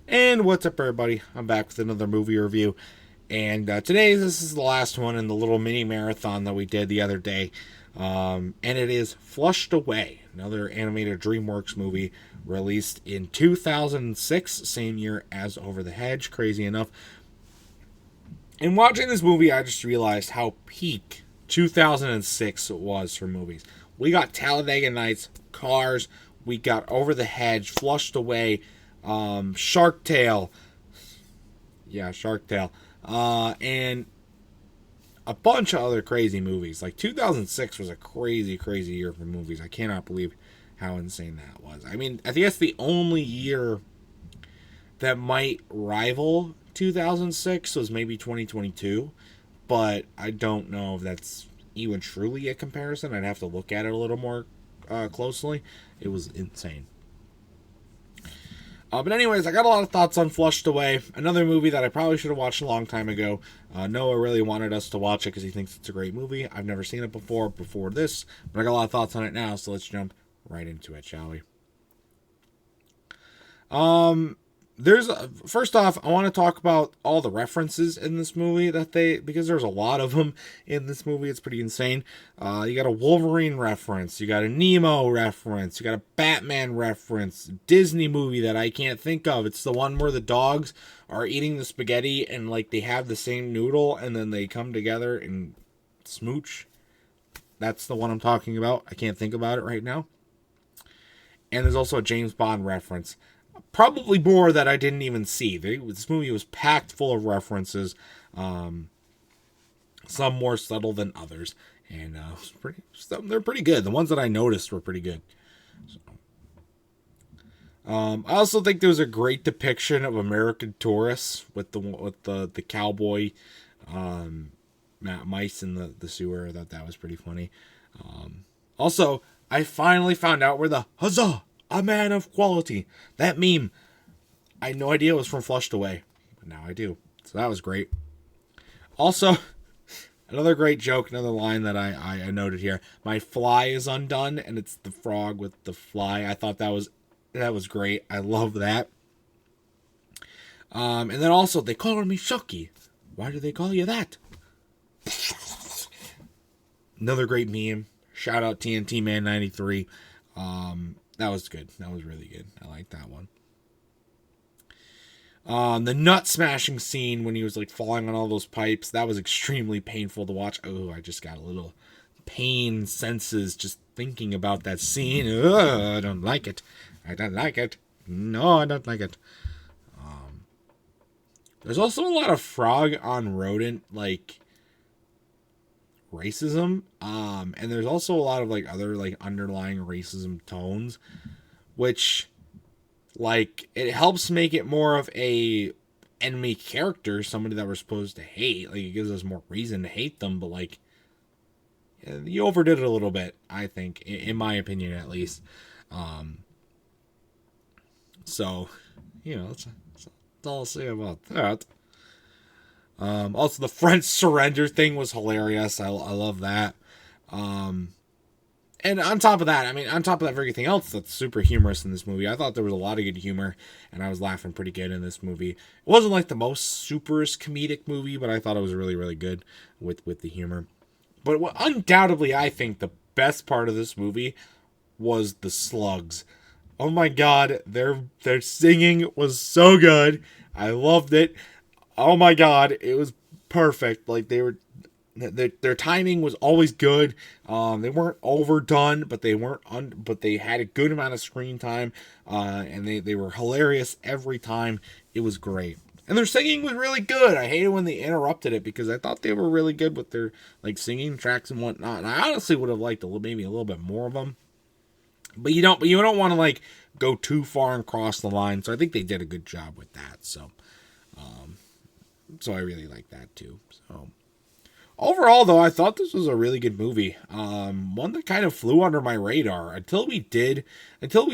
And what's up, everybody? I'm back with another movie review. And today, this is the last one in the little mini marathon that we did the other day. And it is Flushed Away, another animated DreamWorks movie released in 2006, same year as Over the Hedge, crazy enough. In watching this movie, I just realized how peak 2006 was for movies. We got Talladega Nights, Cars, we got Over the Hedge, Flushed Away, Shark Tale. Yeah, Shark Tale. And a bunch of other crazy movies. Like 2006 was a crazy, crazy year for movies. I cannot believe how insane that was. I mean, I think that's the only year that might rival 2006 was maybe 2022. But I don't know if that's even truly a comparison. I'd have to look at it a little more closely. It was insane. But anyways, I got a lot of thoughts on Flushed Away, another movie that I probably should have watched a long time ago. Noah really wanted us to watch it because he thinks it's a great movie. I've never seen it before this, but I got a lot of thoughts on it now, so let's jump right into it, shall we? First off, I want to talk about all the references in this movie because there's a lot of them in this movie. It's pretty insane. You got a Wolverine reference, you got a Nemo reference, you got a Batman reference, Disney movie that I can't think of. It's the one where the dogs are eating the spaghetti and like they have the same noodle and then they come together and smooch. That's the one I'm talking about. I can't think about it right now. And there's also a James Bond reference. Probably more that I didn't even see. This movie was packed full of references, some more subtle than others, and they're pretty good. The ones that I noticed were pretty good. So, I also think there was a great depiction of American tourists with the cowboy mice in the sewer. I thought that was pretty funny. Also, I finally found out where the huzzah! A man of quality. That meme, I had no idea it was from Flushed Away, but now I do. So that was great. Also, another great joke, another line that I noted here. My fly is undone, and it's the frog with the fly. I thought that was great. I love that. And then also, they call me Shucky. Why do they call you that? Another great meme. Shout out TNT Man 93. That was good. That was really good. I like that one. The nut smashing scene when he was like falling on all those pipes, that was extremely painful to watch. Oh, I just got a little pain senses just thinking about that scene. Ugh, I don't like it. I don't like it. No, I don't like it. There's also a lot of frog on rodent like racism, and there's also a lot of like other like underlying racism tones, which like it helps make it more of a enemy character, somebody that we're supposed to hate. Like it gives us more reason to hate them, but like you overdid it a little bit, I think, in my opinion at least. So that's all I'll say about that. Also, the French surrender thing was hilarious. I love that. And on top of that, on top of everything else that's super humorous in this movie, I thought there was a lot of good humor, and I was laughing pretty good in this movie. It wasn't like the most superest comedic movie, but I thought it was really, really good with the humor. But undoubtedly, I think the best part of this movie was the slugs. Oh my god, their singing was so good. I loved it. Oh my god, it was perfect. Like their timing was always good. They weren't overdone, but but they had a good amount of screen time. And they were hilarious every time. It was great. And their singing was really good. I hated when they interrupted it because I thought they were really good with their like singing tracks and whatnot. And I honestly would have liked maybe a little bit more of them. But you don't want to like go too far and cross the line. So I think they did a good job with that. So I really like that too. So overall, though, I thought this was a really good movie. One that kind of flew under my radar until we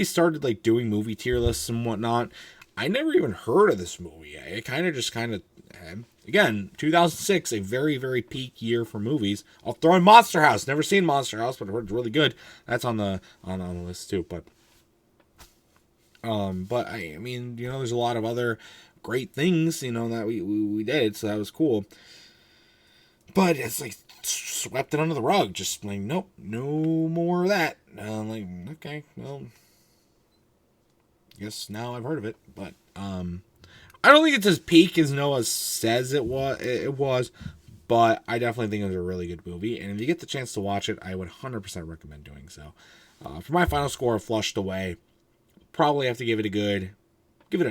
started like doing movie tier lists and whatnot. I never even heard of this movie. It again, 2006, a very, very peak year for movies. I'll throw in Monster House. Never seen Monster House, but I heard it's really good. That's on the list too. But But I mean, there's a lot of other great things, that we did, so that was cool. But it's like swept it under the rug. Just like, nope, no more of that. I'm like, okay, well, guess now I've heard of it. But I don't think it's as peak as Noah says it was. It was, but I definitely think it was a really good movie. And if you get the chance to watch it, I would 100% recommend doing so. For my final score of Flushed Away, probably have to give it a 9. Give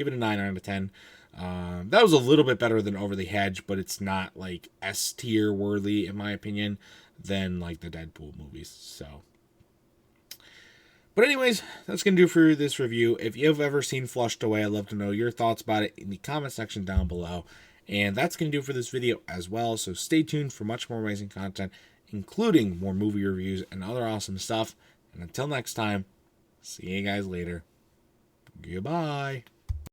it a 9 out of 10. That was a little bit better than Over the Hedge, but it's not like S tier worthy in my opinion than like the Deadpool movies. So, but anyways, that's gonna do for this review. If you've ever seen Flushed Away, I'd love to know your thoughts about it in the comment section down below. And that's gonna do for this video as well. So stay tuned for much more amazing content, including more movie reviews and other awesome stuff. And until next time, see you guys later. Goodbye.